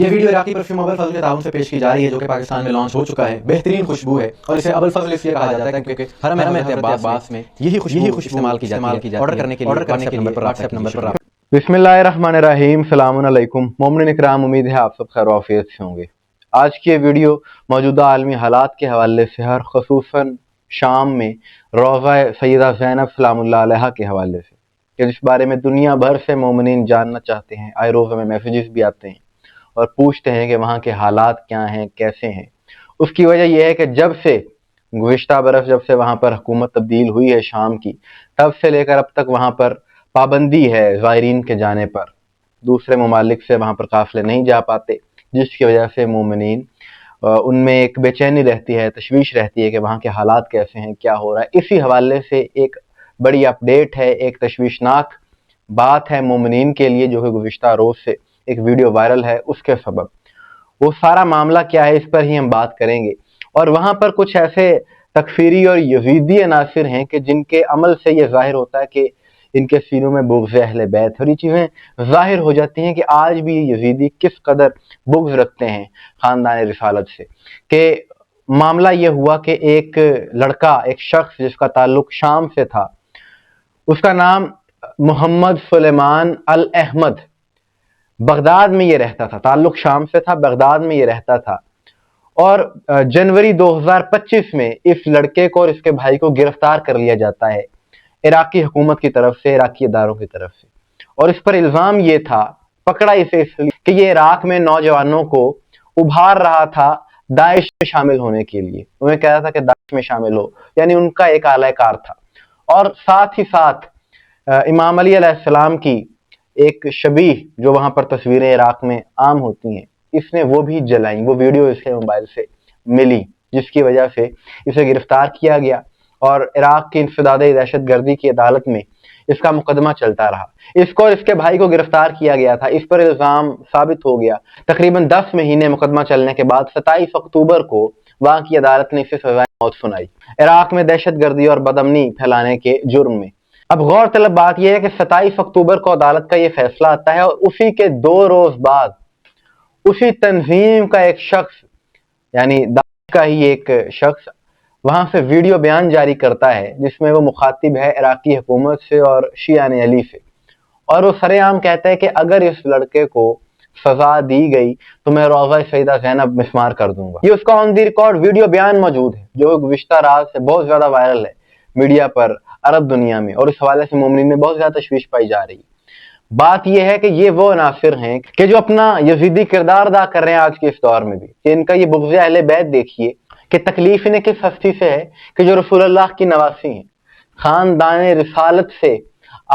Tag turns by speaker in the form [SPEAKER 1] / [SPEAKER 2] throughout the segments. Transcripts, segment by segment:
[SPEAKER 1] یہ ویڈیو عراقی پرفیوم ابوالفضل کے تعاون سے پیش کی جا رہی ہے، جو کہ پاکستان میں لانچ ہو چکا ہے۔ بہترین خوشبو ہے اور اسے ابوالفضل اس لیے کہا جاتا ہے کیونکہ حرم حضرت عباس میں یہی خوشبو استعمال کی جاتی ہے۔ آرڈر کرنے کے لیے واٹس ایپ نمبر پر
[SPEAKER 2] بسم اللہ الرحمن الرحیم، السلام علیکم مومنین اکرام، امید ہے آپ سب خیر و عافیت سے ہوں گے۔ آج کی یہ ویڈیو موجودہ عالمی حالات کے حوالے سے ہے، خصوصاً شام میں روضہ سیدہ زینب سلام اللہ علیہا کے حوالے سے، کہ جس بارے میں دنیا بھر سے مومنین جاننا چاہتے ہیں۔ آئے روز ہمیں میسیجز بھی آتے ہیں اور پوچھتے ہیں کہ وہاں کے حالات کیا ہیں، کیسے ہیں۔ اس کی وجہ یہ ہے کہ جب سے گزشتہ برس جب سے وہاں پر حکومت تبدیل ہوئی ہے شام کی، تب سے لے کر اب تک وہاں پر پابندی ہے زائرین کے جانے پر۔ دوسرے ممالک سے وہاں پر قافلے نہیں جا پاتے، جس کی وجہ سے مومنین ان میں ایک بے چینی رہتی ہے، تشویش رہتی ہے کہ وہاں کے حالات کیسے ہیں، کیا ہو رہا ہے۔ اسی حوالے سے ایک بڑی اپڈیٹ ہے، ایک تشویشناک بات ہے مومنین کے لیے، جو کہ گزشتہ روز سے ایک ویڈیو وائرل ہے اس کے سبب۔ وہ سارا معاملہ کیا ہے، اس پر ہی ہم بات کریں گے۔ اور وہاں پر کچھ ایسے تکفیری اور یزیدی عناصر ہیں کہ جن کے عمل سے یہ ظاہر ہوتا ہے کہ ان کے سینوں میں بغض اہل بیت، اور یہ چیزیں ظاہر ہو جاتی ہیں کہ آج بھی یزیدی کس قدر بغض رکھتے ہیں خاندان رسالت سے۔ کہ معاملہ یہ ہوا کہ ایک لڑکا، ایک شخص جس کا تعلق شام سے تھا، اس کا نام محمد سلیمان الاحمد، بغداد میں یہ رہتا تھا، تعلق شام سے تھا، بغداد میں یہ رہتا تھا۔ اور جنوری 2025 میں اس لڑکے کو اور اس کے بھائی کو گرفتار کر لیا جاتا ہے عراقی حکومت کی طرف سے، عراقی اداروں کی طرف سے۔ اور اس پر الزام یہ تھا، پکڑا اسے اس لیے کہ یہ عراق میں نوجوانوں کو ابھار رہا تھا داعش میں شامل ہونے کے لیے۔ انہیں کہہ رہا تھا کہ داعش میں شامل ہو، یعنی ان کا ایک اعلی کار تھا۔ اور ساتھ ہی ساتھ امام علی علیہ السلام کی ایک شبیہ جو وہاں پر تصویریں عراق میں عام ہوتی ہیں، اس نے وہ بھی جلائیں، وہ ویڈیو اس کے موبائل سے ملی، جس کی وجہ سے اسے گرفتار کیا گیا اور عراق کی انسداد دہشت گردی کی عدالت میں اس کا مقدمہ چلتا رہا۔ اس کو اور اس کے بھائی کو گرفتار کیا گیا تھا، اس پر الزام ثابت ہو گیا۔ تقریباً 10 مہینے مقدمہ چلنے کے بعد 27 اکتوبر کو وہاں کی عدالت نے اسے سزائے موت سنائی، عراق میں دہشت گردی اور بدامنی پھیلانے کے جرم میں۔ اب غور طلب بات یہ ہے کہ 27 اکتوبر کو عدالت کا یہ فیصلہ آتا ہے، اور اسی کے 2 روز بعد اسی تنظیم کا ایک شخص، یعنی داعش کا ہی ایک شخص، وہاں سے ویڈیو بیان جاری کرتا ہے جس میں وہ مخاطب ہے عراقی حکومت سے اور شیعان علی سے، اور وہ سرے عام کہتا ہے کہ اگر اس لڑکے کو سزا دی گئی تو میں روضہ سیدہ زینب مسمار کر دوں گا۔ یہ اس کا آن دی ریکارڈ ویڈیو بیان موجود ہے، جو گزشتہ رات سے بہت زیادہ وائرل ہے میڈیا پر، عرب دنیا میں، اور اس حوالے سے مومنین میں بہت زیادہ تشویش پائی جا رہی ہے۔ بات یہ ہے کہ یہ وہ عناصر ہیں کہ جو اپنا یزیدی کردار ادا کر رہے ہیں آج کے اس دور میں بھی، کہ ان کا یہ بغض اہل بیت دیکھیے کہ تکلیف انہیں کس ہستی سے ہے کہ جو رسول اللہ کی نواسی ہیں، خاندان رسالت سے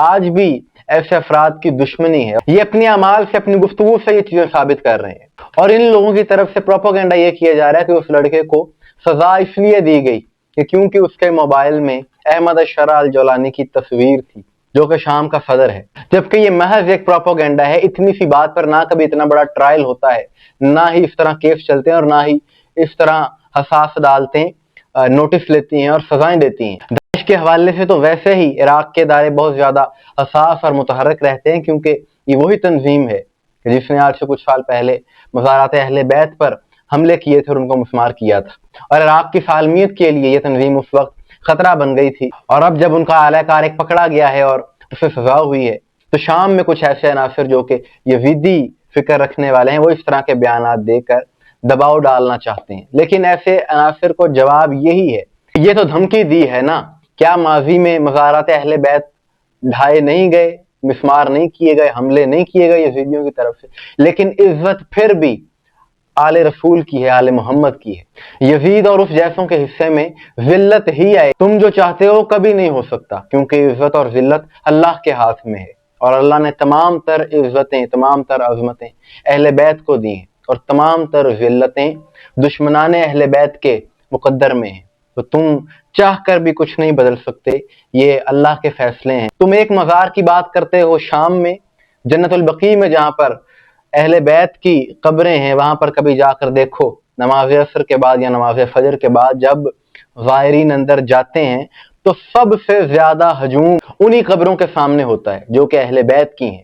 [SPEAKER 2] آج بھی ایسے افراد کی دشمنی ہے۔ یہ اپنی اعمال سے، اپنی گفتگو سے یہ چیزیں ثابت کر رہے ہیں، اور ان لوگوں کی طرف سے پروپیگنڈا یہ کیا جا رہا ہے کہ اس لڑکے کو سزا اس لیے دی گئی کہ کیونکہ اس کے موبائل میں احمد الشرع الجولانی کی تصویر تھی، جو کہ شام کا صدر ہے، جبکہ یہ محض ایک پروپیگنڈا ہے۔ اتنی سی بات پر نہ کبھی اتنا بڑا ٹرائل ہوتا ہے، نہ ہی اس طرح کیس چلتے ہیں، اور نہ ہی اس طرح حساس عدالتیں نوٹس لیتی ہیں اور سزائیں دیتی ہیں۔ داعش کے حوالے سے تو ویسے ہی عراق کے ادارے بہت زیادہ حساس اور متحرک رہتے ہیں، کیونکہ یہ وہی تنظیم ہے جس نے آج سے کچھ سال پہلے مزارات اہل بیت پر حملے کیے تھے اور ان کو مسمار کیا تھا، اور عراق کی سالمیت کے لیے یہ تنظیم اس وقت خطرہ بن گئی تھی۔ اور اب جب ان کا اعلی کار ایک پکڑا گیا ہے اور اسے سزا ہوئی ہے، تو شام میں کچھ ایسے عناصر جو کہ یزیدی فکر رکھنے والے ہیں، وہ اس طرح کے بیانات دے کر دباؤ ڈالنا چاہتے ہیں۔ لیکن ایسے عناصر کو جواب یہی ہے، یہ تو دھمکی دی ہے نا، کیا ماضی میں مزارات اہل بیت ڈھائے نہیں گئے، مسمار نہیں کیے گئے، حملے نہیں کیے گئے یزیدیوں کی طرف سے؟ لیکن عزت پھر بھی آل رسول کی ہے، آل محمد کی ہے۔ یزید اور اس جیسوں کے حصے میں ذلت ہی آئے، تم جو چاہتے ہو کبھی نہیں ہو سکتا، کیونکہ عزت اور ذلت اللہ کے ہاتھ میں ہے، اور اللہ نے تمام تر عزتیں، تمام تر عظمتیں اہل بیت کو دی ہیں، اور تمام تر ذلتیں دشمنان اہل بیت کے مقدر میں ہیں۔ تو تم چاہ کر بھی کچھ نہیں بدل سکتے، یہ اللہ کے فیصلے ہیں۔ تم ایک مزار کی بات کرتے ہو شام میں، جنت البقیع میں، جہاں پر اہل بیت کی قبریں ہیں، وہاں پر کبھی جا کر دیکھو، نماز عصر کے بعد یا نماز فجر کے بعد جب زائرین اندر جاتے ہیں تو سب سے زیادہ ہجوم انہی قبروں کے سامنے ہوتا ہے جو کہ اہل بیت کی ہیں،